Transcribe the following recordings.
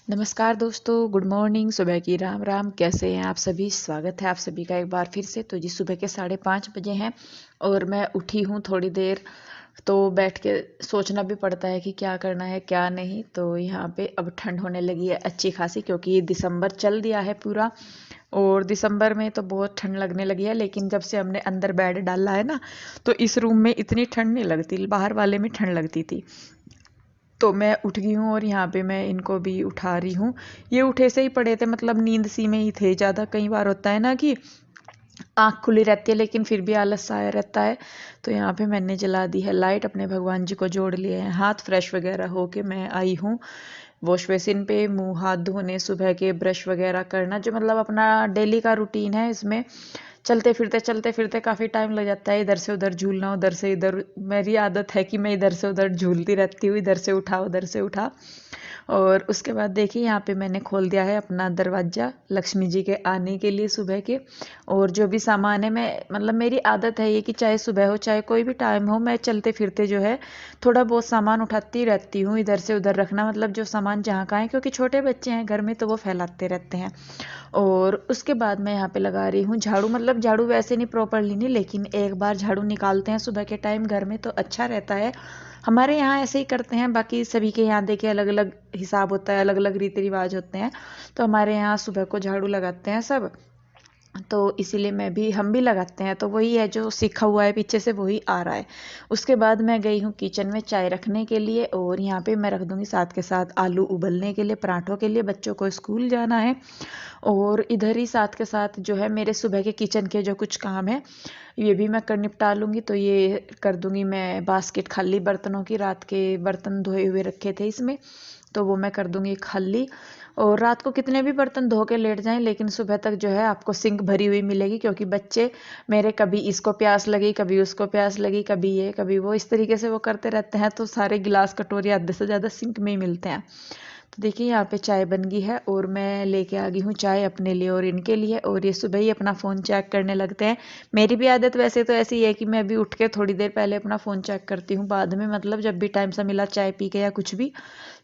नमस्कार दोस्तों, good morning. सुबह की राम राम। कैसे हैं आप सभी? स्वागत है आप सभी का एक बार फिर से। तो जी सुबह के 5:30 बजे हैं और मैं उठी हूँ थोड़ी देर। तो बैठ के सोचना भी पड़ता है कि क्या करना है क्या नहीं। तो यहाँ पे अब ठंड होने लगी है अच्छी खासी, क्योंकि दिसंबर चल दिया है पूरा। और दिसंबर में तो बहुत ठंड लगने लगी है, लेकिन जब से हमने अंदर बेड डाला है ना, तो इस रूम में इतनी ठंड नहीं लगती, बाहर वाले में ठंड लगती थी। तो मैं उठ गई हूँ और यहाँ पे मैं इनको भी उठा रही हूँ। ये उठे से ही पड़े थे, मतलब नींद सी में ही थे ज़्यादा। कई बार होता है ना कि आँख खुली रहती है लेकिन फिर भी आलस सा आया रहता है। तो यहाँ पे मैंने जला दी है लाइट, अपने भगवान जी को जोड़ लिए हैं हाथ, फ्रेश वगैरह होके मैं आई हूँ वॉश बेसिन पे। मुंह हाथ धोने, सुबह के ब्रश वगैरह करना, जो मतलब अपना डेली का रूटीन है। इसमें चलते फिरते काफ़ी टाइम लग जाता है। इधर से उधर झूलना, उधर से इधर। मेरी आदत है कि मैं इधर से उधर झूलती रहती हूँ, इधर से उठा उधर से उठा। और उसके बाद देखिए यहाँ पे मैंने खोल दिया है अपना दरवाज़ा लक्ष्मी जी के आने के लिए सुबह के। और जो भी सामान है, मैं मतलब मेरी आदत है ये कि चाहे सुबह हो चाहे कोई भी टाइम हो, मैं चलते फिरते जो है थोड़ा बहुत सामान उठाती रहती हूँ। इधर से उधर रखना, मतलब जो सामान जहाँ का है, क्योंकि छोटे बच्चे हैं घर में तो वो फैलाते रहते हैं। और उसके बाद मैं यहाँ पे लगा रही हूँ झाड़ू। मतलब झाड़ू वैसे नहीं प्रॉपरली नहीं, लेकिन एक बार झाड़ू निकालते हैं सुबह के टाइम घर में तो अच्छा रहता है। हमारे यहाँ ऐसे ही करते हैं, बाकी सभी के यहाँ देखिए अलग अलग हिसाब होता है, अलग अलग रीति रिवाज होते हैं। तो हमारे यहाँ सुबह को झाड़ू लगाते हैं सब। तो इसीलिए मैं भी, हम भी लगाते हैं। तो वही है जो सीखा हुआ है पीछे से, वही आ रहा है। उसके बाद मैं गई हूँ किचन में चाय रखने के लिए, और यहाँ पे मैं रख दूँगी साथ के साथ आलू उबलने के लिए, पराठों के लिए। बच्चों को स्कूल जाना है। और इधर ही साथ के साथ जो है मेरे सुबह के किचन के जो कुछ काम है, ये भी मैं कर निपटा लूँगी। तो ये कर दूँगी मैं बास्केट खाली बर्तनों की। रात के बर्तन धोए हुए रखे थे इसमें, तो वो मैं कर दूँगी खाली। और रात को कितने भी बर्तन धो के लेट जाएं, लेकिन सुबह तक जो है आपको सिंक भरी हुई मिलेगी। क्योंकि बच्चे मेरे कभी इसको प्यास लगी, कभी उसको प्यास लगी, कभी ये कभी वो, इस तरीके से वो करते रहते हैं। तो सारे गिलास कटोरी आधे से ज़्यादा सिंक में ही मिलते हैं। तो देखिए यहाँ पे चाय बन गई है और मैं लेके आ गई हूँ चाय अपने लिए और इनके लिए। और ये सुबह ही अपना फ़ोन चेक करने लगते हैं। मेरी भी आदत वैसे तो ऐसी है कि मैं भी उठ के थोड़ी देर पहले अपना फ़ोन चेक करती हूँ, बाद में मतलब जब भी टाइम सा मिला चाय पी के या कुछ भी।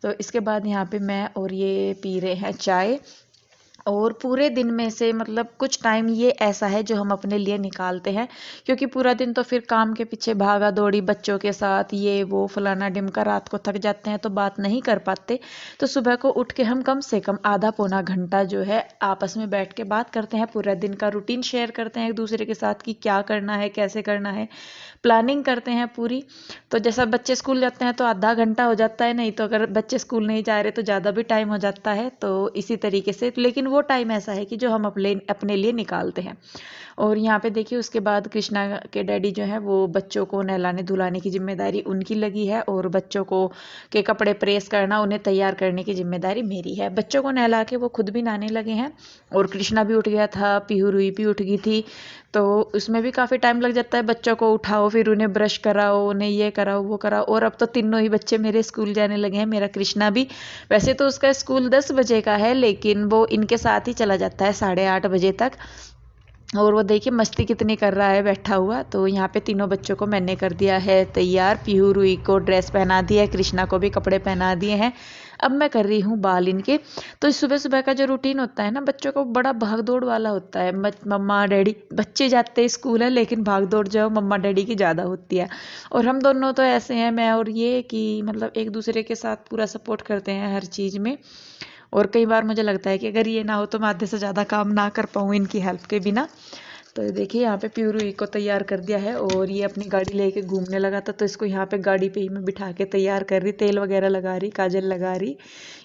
तो इसके बाद यहाँ पे मैं और ये पी रहे हैं चाय। और पूरे दिन में से मतलब कुछ टाइम ये ऐसा है जो हम अपने लिए निकालते हैं, क्योंकि पूरा दिन तो फिर काम के पीछे भागा दौड़ी, बच्चों के साथ ये वो फलाना डिमका, रात को थक जाते हैं तो बात नहीं कर पाते। तो सुबह को उठ के हम कम से कम आधा पौना घंटा जो है आपस में बैठ के बात करते हैं, पूरा दिन का रूटीन शेयर करते हैं एक दूसरे के साथ कि क्या करना है कैसे करना है, प्लानिंग करते हैं पूरी। तो जैसा बच्चे स्कूल जाते हैं तो आधा घंटा हो जाता है, नहीं तो अगर बच्चे स्कूल नहीं जा रहे तो ज़्यादा भी टाइम हो जाता है। तो इसी तरीके से, लेकिन वो टाइम ऐसा है कि जो हम अपने लिए निकालते हैं। और यहाँ पे देखिए उसके बाद कृष्णा के डैडी जो है वो बच्चों को नहलाने धुलाने की जिम्मेदारी उनकी लगी है, और बच्चों को के कपड़े प्रेस करना, उन्हें तैयार करने की जिम्मेदारी मेरी है। बच्चों को नहला के वो खुद भी नहाने लगे हैं। और कृष्णा भी उठ गया था, पीहू रुई भी उठ गई थी। तो उसमें भी काफ़ी टाइम लग जाता है, बच्चों को उठाओ फिर उन्हें ब्रश कराओ, उन्हें ये कराओ वो कराओ। और अब तो तीनों ही बच्चे मेरे स्कूल जाने लगे हैं। मेरा कृष्णा भी, वैसे तो उसका स्कूल 10 बजे का है, लेकिन वो इनके साथ ही चला जाता है 8:30 बजे तक। और वो देखिए मस्ती कितनी कर रहा है बैठा हुआ। तो यहाँ पे तीनों बच्चों को मैंने कर दिया है तैयार। पीहू रुई को ड्रेस पहना दिया है, कृष्णा को भी कपड़े पहना दिए हैं। अब मैं कर रही हूँ बाल इनके। तो सुबह सुबह का जो रूटीन होता है ना, बच्चों को बड़ा भाग दौड़ वाला होता है। मम्मा डैडी, बच्चे जाते हैं स्कूल है लेकिन भाग दौड़ जो मम्मा डैडी की ज़्यादा होती है। और हम दोनों तो ऐसे हैं, मैं और ये, कि मतलब एक दूसरे के साथ पूरा सपोर्ट करते हैं हर चीज़ में। और कई बार मुझे लगता है कि अगर ये ना हो तो मैं आधे से ज़्यादा काम ना कर पाऊँ इनकी हेल्प के बिना। तो देखिए यहाँ पे प्यूरी को तैयार कर दिया है और ये अपनी गाड़ी लेके घूमने लगा था। तो इसको यहाँ पे गाड़ी पे ही मैं बिठा के तैयार कर रही, तेल वगैरह लगा रही, काजल लगा रही,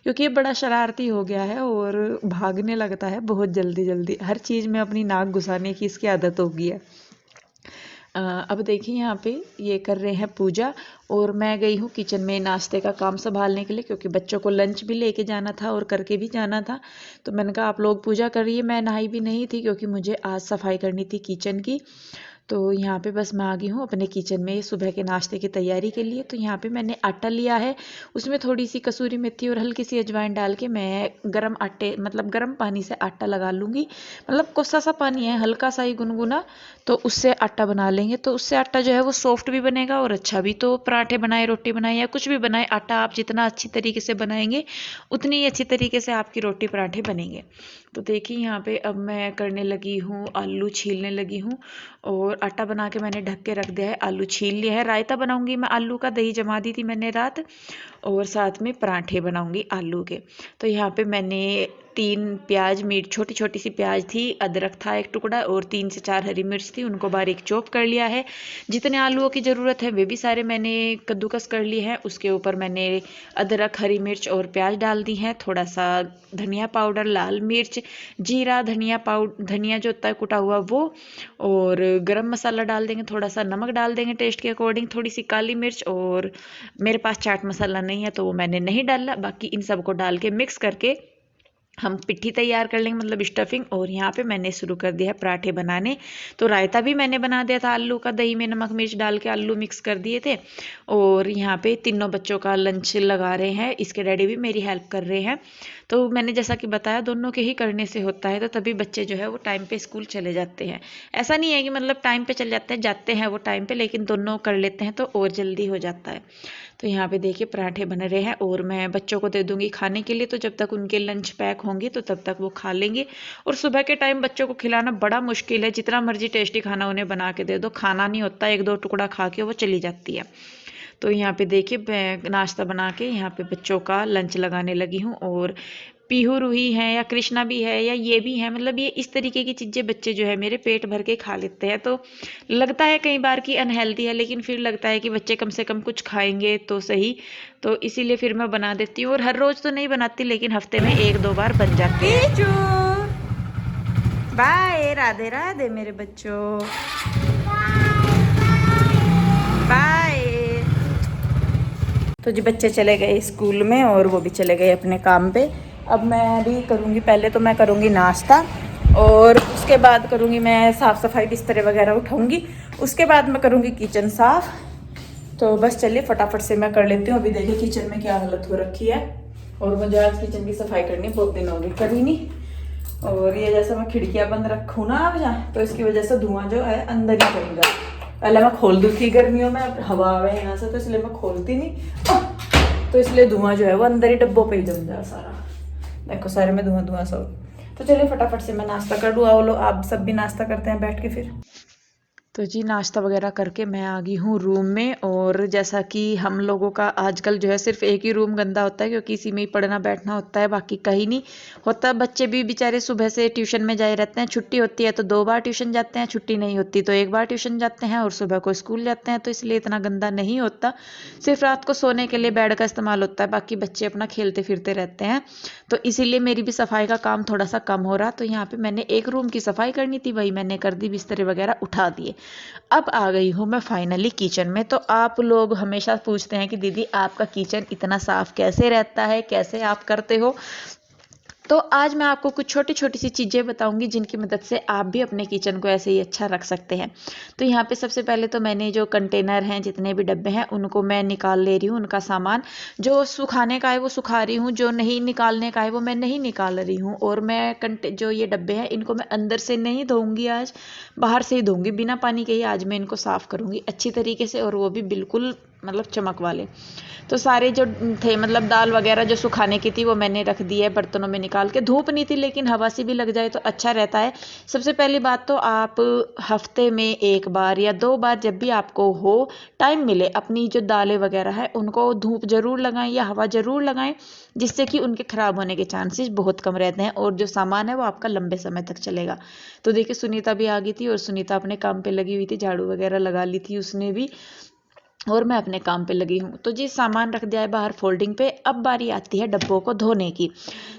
क्योंकि ये बड़ा शरारती हो गया है और भागने लगता है बहुत जल्दी जल्दी। हर चीज़ में अपनी नाक घुसाने की इसकी आदत हो गई है। अब देखिए यहाँ पे ये कर रहे हैं पूजा। और मैं गई हूँ किचन में नाश्ते का काम संभालने के लिए, क्योंकि बच्चों को लंच भी लेके जाना था और करके भी जाना था। तो मैंने कहा आप लोग पूजा करिए, मैं नहाई भी नहीं थी क्योंकि मुझे आज सफाई करनी थी किचन की। तो यहाँ पे बस मैं आ गई हूँ अपने किचन में सुबह के नाश्ते की तैयारी के लिए। तो यहाँ पे मैंने आटा लिया है, उसमें थोड़ी सी कसूरी मेथी और हल्की सी अजवाइन डाल के मैं गरम आटे मतलब गरम पानी से आटा लगा लूँगी। मतलब कोसा सा पानी है, हल्का सा ही गुनगुना, तो उससे आटा बना लेंगे। तो उससे आटा जो है वो सॉफ्ट भी बनेगा और अच्छा भी। तो पराठे बनाए, रोटी बनाए या कुछ भी बनाए, आटा आप जितना अच्छी तरीके से बनाएंगे उतनी ही अच्छी तरीके से आपकी रोटी पराठे बनेंगे। तो देखिए यहाँ पे अब मैं करने लगी हूँ, आलू छीलने लगी हूँ। और आटा बना के मैंने ढक के रख दिया है, आलू छील लिया है। रायता बनाऊंगी मैं आलू का, दही जमा दी थी मैंने रात, और साथ में पराठे बनाऊंगी आलू के। तो यहाँ पे मैंने 3 प्याज, मीट छोटी छोटी सी प्याज थी, अदरक था 1 टुकड़ा और 3 से 4 हरी मिर्च थी, उनको बारीक चॉप कर लिया है। जितने आलूओं की ज़रूरत है वे भी सारे मैंने कद्दूकस कर लिए हैं। उसके ऊपर मैंने अदरक, हरी मिर्च और प्याज डाल दी हैं। थोड़ा सा धनिया पाउडर, लाल मिर्च, जीरा, धनिया जो होता है कुटा हुआ वो, और गरम मसाला डाल देंगे, थोड़ा सा नमक डाल देंगे टेस्ट के अकॉर्डिंग, थोड़ी सी काली मिर्च, और मेरे पास चाट मसाला नहीं है तो वो मैंने नहीं डाला। बाकी इन सबको डाल के मिक्स करके हम पिट्ठी तैयार कर लेंगे, मतलब स्टफिंग। और यहाँ पे मैंने शुरू कर दिया है पराठे बनाने। तो रायता भी मैंने बना दिया था आलू का, दही में नमक मिर्च डाल के आलू मिक्स कर दिए थे। और यहाँ पे तीनों बच्चों का लंच लगा रहे हैं, इसके डैडी भी मेरी हेल्प कर रहे हैं। तो मैंने जैसा कि बताया दोनों के ही करने से होता है, तो तभी बच्चे जो है वो टाइम पे स्कूल चले जाते हैं। ऐसा नहीं है कि मतलब टाइम पे चले जाते हैं वो टाइम पे, लेकिन दोनों कर लेते हैं तो और जल्दी हो जाता है। तो यहाँ पे देखिए पराठे बन रहे हैं और मैं बच्चों को दे दूंगी खाने के लिए। तो जब तक उनके लंच पैक होंगे तो तब तक वो खा लेंगे। और सुबह के टाइम बच्चों को खिलाना बड़ा मुश्किल है, जितना मर्जी टेस्टी खाना उन्हें बना के दे दो, खाना नहीं होता, 1-2 टुकड़ा खा के वो चली जाती है। तो यहाँ पे देखिए मैं नाश्ता बना के यहाँ पे बच्चों का लंच लगाने लगी हूँ। और पीहू रूही है या कृष्णा भी है या ये भी है, मतलब ये इस तरीके की चीज़ें बच्चे जो है मेरे पेट भर के खा लेते हैं। तो लगता है कई बार कि अनहेल्दी है, लेकिन फिर लगता है कि बच्चे कम से कम कुछ खाएंगे तो सही। तो इसीलिए फिर मैं बना देती हूँ। और हर रोज़ तो नहीं बनाती, लेकिन हफ्ते में 1-2 बार बन जाती है। बाय, राधे राधे मेरे बच्चों, बाय। तो जी बच्चे चले गए स्कूल में और वो भी चले गए अपने काम पे। अब मैं भी करूँगी, पहले तो मैं करूँगी नाश्ता और उसके बाद करूँगी मैं साफ़ सफाई, बिस्तर वगैरह उठाऊँगी, उसके बाद मैं करूँगी किचन साफ़। तो बस चलिए फटाफट से मैं कर लेती हूँ। अभी देखिए किचन में क्या हालत हो रखी है, और मुझे आज किचन की सफाई करनी बहुत दिन हो गई, करी नहीं। और ये जैसे मैं खिड़कियाँ बंद रखूँ ना अब यहाँ, तो इसकी वजह से धुआं जो है अंदर ही करेगा। पहले मैं खोल दूँ थी गर्मियों में, अब हवा आवे यहाँ से तो इसलिए मैं खोलती नहीं, तो इसलिए धुआं जो है वो अंदर ही डब्बों पे ही जम जाए सारा। देखो सारे में धुआं धुआं सब। तो चलिए फटाफट से मैं नाश्ता कर लूँ। आओ लो, आप सब भी नाश्ता करते हैं बैठ के फिर। तो जी नाश्ता वगैरह करके मैं आ गई हूँ रूम में। और जैसा कि हम लोगों का आजकल जो है सिर्फ एक ही रूम गंदा होता है, क्योंकि इसी में ही पढ़ना बैठना होता है, बाकी कहीं नहीं होता। बच्चे भी बेचारे सुबह से ट्यूशन में जाए रहते हैं, छुट्टी होती है तो 2 बार ट्यूशन जाते हैं, छुट्टी नहीं होती तो 1 बार ट्यूशन जाते हैं, और सुबह को स्कूल जाते हैं। तो इसलिए इतना गंदा नहीं होता, सिर्फ रात को सोने के लिए बेड का इस्तेमाल होता है, बाकी बच्चे अपना खेलते फिरते रहते हैं। तो इसीलिए मेरी भी सफाई का काम थोड़ा सा कम हो रहा। तो यहाँ पे मैंने एक रूम की सफाई करनी थी, वही मैंने कर दी, बिस्तर वगैरह उठा दिए। अब आ गई हूँ मैं फाइनली किचन में। तो आप लोग हमेशा पूछते हैं कि दीदी आपका किचन इतना साफ कैसे रहता है, कैसे आप करते हो। तो आज मैं आपको कुछ छोटी छोटी सी चीज़ें बताऊंगी जिनकी मदद से आप भी अपने किचन को ऐसे ही अच्छा रख सकते हैं। तो यहाँ पे सबसे पहले तो मैंने जो कंटेनर हैं, जितने भी डब्बे हैं, उनको मैं निकाल ले रही हूँ। उनका सामान जो सुखाने का है वो सुखा रही हूँ, जो नहीं निकालने का है वो मैं नहीं निकाल रही हूँ। और मैं जो ये डब्बे हैं इनको मैं अंदर से नहीं धोऊंगी, आज बाहर से ही धोऊंगी, बिना पानी के ही आज मैं इनको साफ़ करूँगी अच्छी तरीके से, और वो भी बिल्कुल मतलब चमक वाले। तो सारे जो थे मतलब दाल वगैरह जो सुखाने की थी वो मैंने रख दी है बर्तनों में निकाल के। धूप नहीं थी, लेकिन हवा से भी लग जाए तो अच्छा रहता है। सबसे पहली बात तो आप हफ्ते में 1 बार या 2 बार जब भी आपको हो टाइम मिले, अपनी जो दालें वगैरह है उनको धूप जरूर लगाएं या हवा जरूर लगाएं, जिससे कि उनके ख़राब होने के चांसेस बहुत कम रहते हैं, और जो सामान है वो आपका लंबे समय तक चलेगा। तो देखिए सुनीता भी आ गई थी, और सुनीता अपने काम पे लगी हुई थी, झाड़ू वगैरह लगा ली थी उसने भी। और मैं अपने काम पे लगी हूँ। तो जी सामान रख दिया है बाहर फोल्डिंग पे, अब बारी आती है डब्बों को धोने की।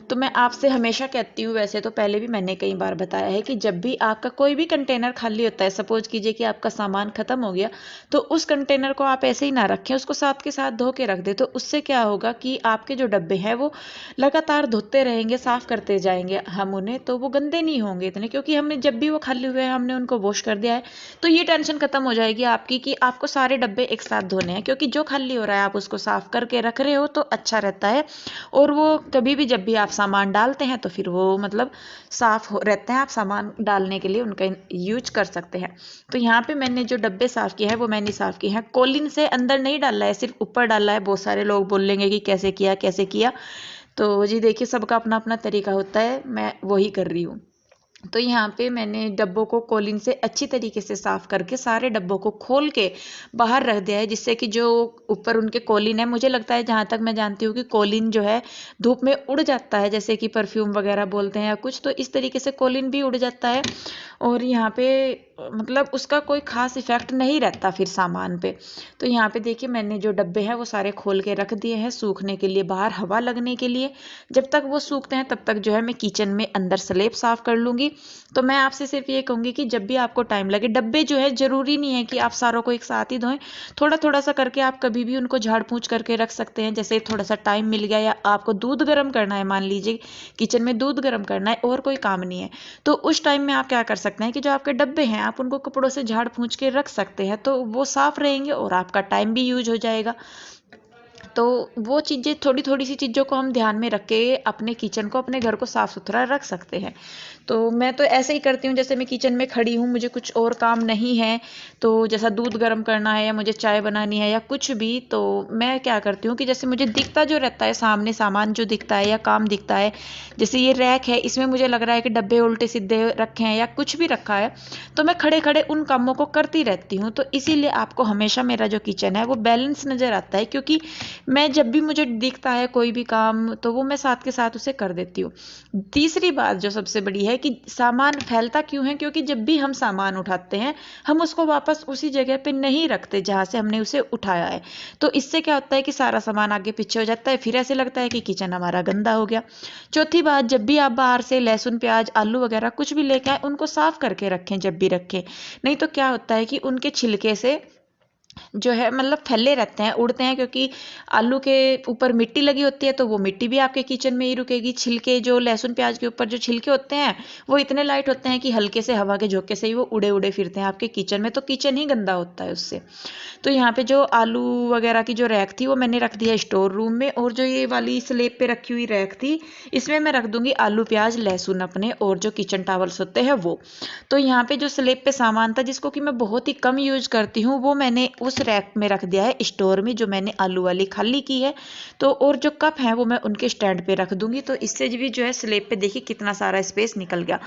तो मैं आपसे हमेशा कहती हूँ, वैसे तो पहले भी मैंने कई बार बताया है कि जब भी आपका कोई भी कंटेनर खाली होता है, सपोज कीजिए कि आपका सामान खत्म हो गया, तो उस कंटेनर को आप ऐसे ही ना रखें, उसको साथ के साथ धो के रख दे। तो उससे क्या होगा कि आपके जो डब्बे हैं वो लगातार धोते रहेंगे, साफ करते जाएंगे हम उन्हें, तो वो गंदे नहीं होंगे इतने, क्योंकि हमने जब भी वो खाली हुए हैं हमने उनको वॉश कर दिया है। तो ये टेंशन खत्म हो जाएगी आपकी कि आपको सारे डब्बे एक साथ धोने हैं, क्योंकि जो खाली हो रहा है आप उसको साफ करके रख रहे हो तो अच्छा रहता है। और वो कभी भी जब भी आप सामान डालते हैं तो फिर वो मतलब साफ हो रहते हैं, आप सामान डालने के लिए उनका यूज कर सकते हैं। तो यहाँ पे मैंने जो डब्बे साफ किए हैं वो मैंने साफ किए हैं, कोलिन से अंदर नहीं डाला है, सिर्फ ऊपर डाला है। बहुत सारे लोग बोलेंगे कि कैसे किया कैसे किया, तो जी देखिए सबका अपना अपना तरीका होता है, मैं वही कर रही हूँ। तो यहाँ पे मैंने डब्बों को कोलिन से अच्छी तरीके से साफ करके सारे डब्बों को खोल के बाहर रख दिया है, जिससे कि जो ऊपर उनके कोलिन है, मुझे लगता है जहाँ तक मैं जानती हूँ कि कोलिन जो है धूप में उड़ जाता है, जैसे कि परफ्यूम वगैरह बोलते हैं या कुछ, तो इस तरीके से कोलिन भी उड़ जाता है। और यहाँ पे मतलब उसका कोई खास इफेक्ट नहीं रहता फिर सामान पे। तो यहाँ पे देखिए मैंने जो डब्बे हैं वो सारे खोल के रख दिए हैं सूखने के लिए, बाहर हवा लगने के लिए। जब तक वो सूखते हैं तब तक जो है मैं किचन में अंदर स्लैब साफ कर लूँगी। तो मैं आपसे सिर्फ ये कहूँगी कि जब भी आपको टाइम लगे, डब्बे जो है ज़रूरी नहीं है कि आप सारों को एक साथ ही धोएं, थोड़ा थोड़ा सा करके आप कभी भी उनको झाड़ पूछ करके रख सकते हैं। जैसे थोड़ा सा टाइम मिल गया या आपको दूध गर्म करना है, मान लीजिए किचन में दूध गर्म करना है और कोई काम नहीं है, तो उस टाइम में आप क्या कर सकते हैं कि जो आपके डब्बे हैं आप उनको कपड़ों से झाड़ पूछ के रख सकते हैं, तो वो साफ रहेंगे और आपका टाइम भी यूज हो जाएगा। तो वो चीज़ें, थोड़ी थोड़ी सी चीज़ों को हम ध्यान में रख के अपने किचन को, अपने घर को साफ सुथरा रख सकते हैं। तो मैं तो ऐसे ही करती हूँ, जैसे मैं किचन में खड़ी हूँ, मुझे कुछ और काम नहीं है, तो जैसा दूध गर्म करना है या मुझे चाय बनानी है या कुछ भी, तो मैं क्या करती हूँ कि जैसे मुझे दिखता जो रहता है सामने, सामान जो दिखता है या काम दिखता है, जैसे ये रैक है, इसमें मुझे लग रहा है कि डब्बे उल्टे सीधे रखे हैं या कुछ भी रखा है, तो मैं खड़े खड़े उन कामों को करती रहती हूँ। तो इसीलिए आपको हमेशा मेरा जो किचन है वो बैलेंस नज़र आता है, क्योंकि मैं जब भी मुझे दिखता है कोई भी काम तो वो मैं साथ के साथ उसे कर देती हूँ। तीसरी बात जो सबसे बड़ी है कि सामान फैलता क्यों है, क्योंकि जब भी हम सामान उठाते हैं हम उसको वापस उसी जगह पे नहीं रखते जहाँ से हमने उसे उठाया है। तो इससे क्या होता है कि सारा सामान आगे पीछे हो जाता है, फिर ऐसे लगता है कि किचन हमारा गंदा हो गया। चौथी बात, जब भी आप बाहर से लहसुन प्याज आलू वगैरह कुछ भी लेके आए, उनको साफ करके रखें जब भी रखें। नहीं तो क्या होता है कि उनके छिलके से जो है मतलब फैले रहते हैं, उड़ते हैं, क्योंकि आलू के ऊपर मिट्टी लगी होती है तो वो मिट्टी भी आपके किचन में ही रुकेगी। छिलके जो लहसुन प्याज के ऊपर जो छिलके होते हैं वो इतने लाइट होते हैं कि हल्के से हवा के झोंके से ही वो उड़े उड़े फिरते हैं आपके किचन में, तो किचन ही गंदा होता है उससे। तो यहाँ पे जो आलू वगैरह की जो रैक थी वो मैंने रख दिया स्टोर रूम में, और जो ये वाली स्लेब पे रखी हुई रैक थी इसमें मैं रख दूंगी आलू प्याज लहसुन अपने, और जो किचन टॉवल्स होते हैं वो। तो यहाँ पे जो स्लेब पे सामान था जिसको कि मैं बहुत ही कम यूज करती हूँ, वो मैंने उस रैक में रख दिया है स्टोर में, जो मैंने आलू वाली खाली की है। तो और जो कप हैं वो मैं उनके स्टैंड पे रख दूंगी, तो इससे भी जो है स्लेब पे देखिए कितना सारा स्पेस निकल गया।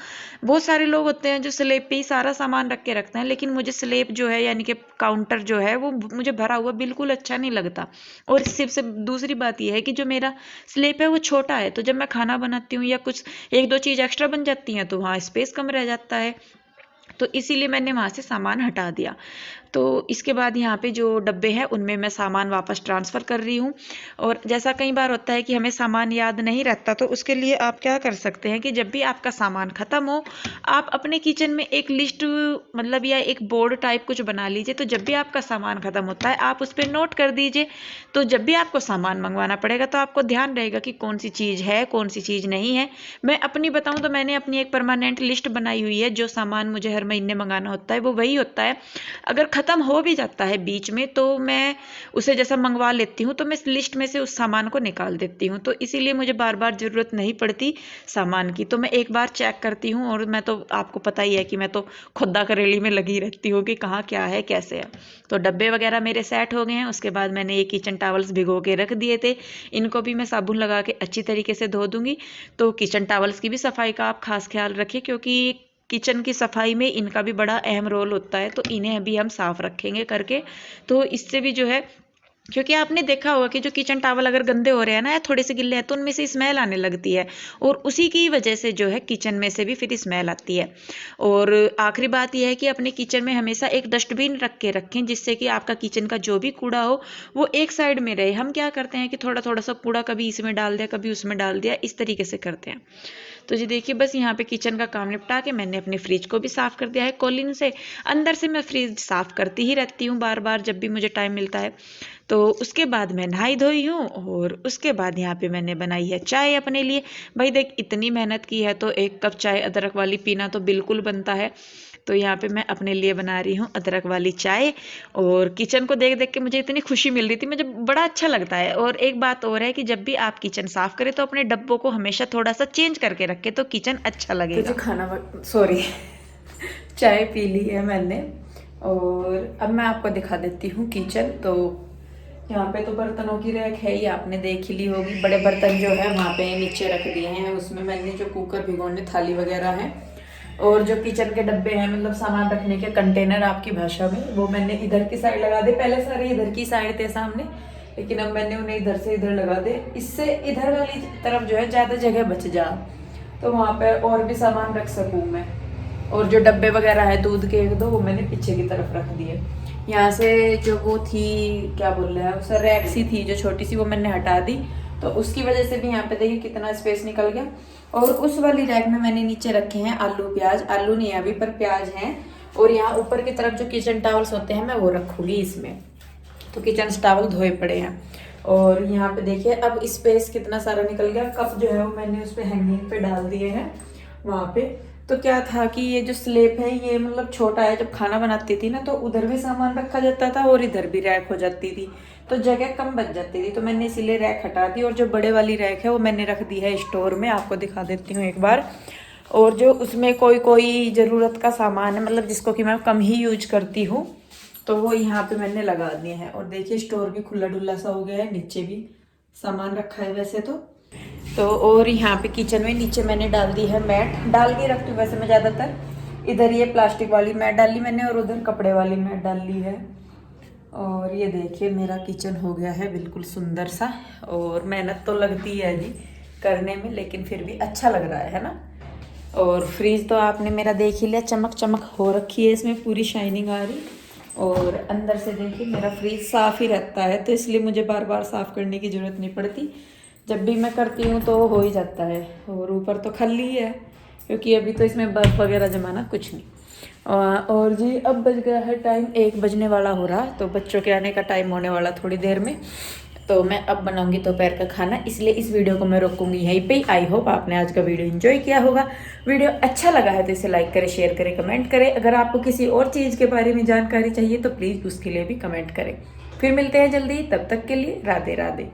बहुत सारे लोग होते हैं जो स्लेब पे ही सारा सामान रख के रखते हैं, लेकिन मुझे स्लेब जो है यानी कि काउंटर जो है वो मुझे भरा हुआ बिल्कुल अच्छा नहीं लगता। और सिर्फ से दूसरी बात यह है कि जो मेरा स्लेब है वो छोटा है, तो जब मैं खाना बनाती हूँ या कुछ एक दो चीज़ एक्स्ट्रा बन जाती हैं तो वहाँ स्पेस कम रह जाता है, तो इसीलिए मैंने वहाँ से सामान हटा दिया। तो इसके बाद यहाँ पे जो डब्बे हैं उनमें मैं सामान वापस ट्रांसफ़र कर रही हूँ। और जैसा कई बार होता है कि हमें सामान याद नहीं रहता, तो उसके लिए आप क्या कर सकते हैं कि जब भी आपका सामान ख़त्म हो, आप अपने किचन में एक लिस्ट मतलब या एक बोर्ड टाइप कुछ बना लीजिए। तो जब भी आपका सामान ख़त्म होता है आप उस पर नोट कर दीजिए, तो जब भी आपको सामान मंगवाना पड़ेगा तो आपको ध्यान रहेगा कि कौन सी चीज़ है कौन सी चीज़ नहीं है। मैं अपनी बताऊँ तो मैंने अपनी एक परमानेंट लिस्ट बनाई हुई है, जो सामान मुझे हर महीने मंगाना होता है वो वही होता है। अगर ख़त्म हो भी जाता है बीच में तो मैं उसे जैसा मंगवा लेती हूँ, तो मैं इस लिस्ट में से उस सामान को निकाल देती हूँ, तो इसीलिए मुझे बार बार ज़रूरत नहीं पड़ती सामान की। तो मैं एक बार चेक करती हूँ, और मैं तो आपको पता ही है कि मैं तो खुदा करेली में लगी रहती हूँ कि कहाँ क्या है कैसे है। तो डब्बे वगैरह मेरे सेट हो गए हैं। उसके बाद मैंने ये किचन टॉवल्स भिगो के रख दिए थे, इनको भी मैं साबुन लगा के अच्छी तरीके से धो दूँगी। तो किचन टॉवल्स की भी सफाई का आप खास ख्याल रखिए, क्योंकि किचन की सफाई में इनका भी बड़ा अहम रोल होता है, तो इन्हें भी हम साफ रखेंगे करके। तो इससे भी जो है क्योंकि आपने देखा होगा कि जो किचन टॉवल अगर गंदे हो रहे हैं ना या थोड़े से गिल्ले हैं तो उनमें से स्मेल आने लगती है, और उसी की वजह से जो है किचन में से भी फिर स्मेल आती है। और आखिरी बात यह है कि अपने किचन में हमेशा एक डस्टबिन रख के रखें, जिससे कि आपका किचन का जो भी कूड़ा हो वो एक साइड में रहे। हम क्या करते हैं कि थोड़ा थोड़ा सा कूड़ा कभी इसमें डाल दिया, कभी उसमें डाल दिया, इस तरीके से करते हैं। तो जी देखिए, बस यहाँ पे किचन का काम निपटा के मैंने अपने फ्रिज को भी साफ़ कर दिया है कॉलिन से। अंदर से मैं फ्रिज साफ़ करती ही रहती हूँ बार बार जब भी मुझे टाइम मिलता है। तो उसके बाद मैं नहाई धोई हूँ, और उसके बाद यहाँ पे मैंने बनाई है चाय अपने लिए। भाई देख, इतनी मेहनत की है तो एक कप चाय अदरक वाली पीना तो बिल्कुल बनता है। तो यहाँ पे मैं अपने लिए बना रही हूँ अदरक वाली चाय, और किचन को देख देख के मुझे इतनी खुशी मिल रही थी, मुझे बड़ा अच्छा लगता है। और एक बात और है कि जब भी आप किचन साफ करें तो अपने डब्बों को हमेशा थोड़ा सा चेंज करके रखें, तो किचन अच्छा लगेगा। तो खाना सॉरी चाय पी ली है मैंने, और अब मैं आपको दिखा देती हूँ किचन। तो यहाँ पे तो बर्तनों की रैक है ही, आपने देख ही ली होगी। बड़े बर्तन जो है वहाँ पे नीचे रख दिए हैं, उसमें मैंने जो कुकर भिगोने थाली वगैरह है, और जो किचन के डब्बे हैं मतलब सामान रखने के कंटेनर आपकी भाषा में, वो मैंने इधर की साइड लगा दे। पहले सारे इधर की साइड थे सामने, लेकिन अब मैंने उन्हें इधर से इधर लगा दे। इससे इधर वाली तरफ जो है ज़्यादा जगह बच जा, तो वहाँ पर और भी सामान रख सकूँ मैं। और जो डब्बे वगैरह है दूध के एक दो, वो मैंने पीछे की तरफ रख दिए। यहाँ से जो वो थी, क्या बोल रहे हैं उसे, रैक सी थी जो छोटी सी, वो मैंने हटा दी। तो उसकी वजह से भी यहाँ पे देखिए कितना स्पेस निकल गया। और उस वाली रैक में मैंने नीचे रखे हैं आलू प्याज, आलू नहीं है अभी पर प्याज हैं। और यहाँ ऊपर की तरफ जो किचन टॉवल्स होते हैं मैं वो रखूँगी इसमें। तो किचन टॉवल धोए पड़े हैं। और यहाँ पे देखिए अब स्पेस कितना सारा निकल गया। कप जो है वो मैंने उस पर हैंगिंग पे डाल दिए हैं वहाँ पे। तो क्या था कि ये जो स्लेब है ये मतलब छोटा है, जब खाना बनाती थी ना तो उधर भी सामान रखा जाता था और इधर भी रैक हो जाती थी, तो जगह कम बच जाती थी। तो मैंने इसीलिए रैक हटा दी, और जो बड़े वाली रैक है वो मैंने रख दी है स्टोर में। आपको दिखा देती हूँ एक बार। और जो उसमें कोई कोई ज़रूरत का सामान है, मतलब जिसको कि मैं कम ही यूज करती हूँ, तो वो यहाँ पे मैंने लगा दिए हैं। और देखिए स्टोर भी खुला डुल्ला सा हो गया है, नीचे भी सामान रखा है वैसे तो और यहाँ पे किचन में नीचे मैंने डाल दी है मैट, डाल के रखती हूँ वैसे मैं ज़्यादातर। इधर ये प्लास्टिक वाली मैट डाली मैंने, और उधर कपड़े वाली मैट डाल ली है। और ये देखिए मेरा किचन हो गया है बिल्कुल सुंदर सा। और मेहनत तो लगती है जी करने में, लेकिन फिर भी अच्छा लग रहा है ना। और फ्रिज तो आपने मेरा देख ही लिया, चमक चमक हो रखी है, इसमें पूरी शाइनिंग आ रही। और अंदर से देखिए मेरा फ्रिज साफ़ ही रहता है, तो इसलिए मुझे बार बार साफ़ करने की ज़रूरत नहीं पड़ती। जब भी मैं करती हूँ तो हो ही जाता है। और ऊपर तो खाली ही है, क्योंकि अभी तो इसमें बर्फ़ वगैरह जमाना कुछ नहीं। और जी अब बज गया है टाइम, 1 बजने वाला हो रहा, तो बच्चों के आने का टाइम होने वाला थोड़ी देर में। तो मैं अब बनाऊंगी दोपहर का खाना, इसलिए इस वीडियो को मैं रोकूंगी यहीं पे। आई होप आपने आज का वीडियो एंजॉय किया होगा। वीडियो अच्छा लगा है तो इसे लाइक करें, शेयर करें, कमेंट करें। अगर आपको किसी और चीज़ के बारे में जानकारी चाहिए तो प्लीज़ उसके लिए भी कमेंट करें। फिर मिलते हैं जल्दी, तब तक के लिए राधे राधे।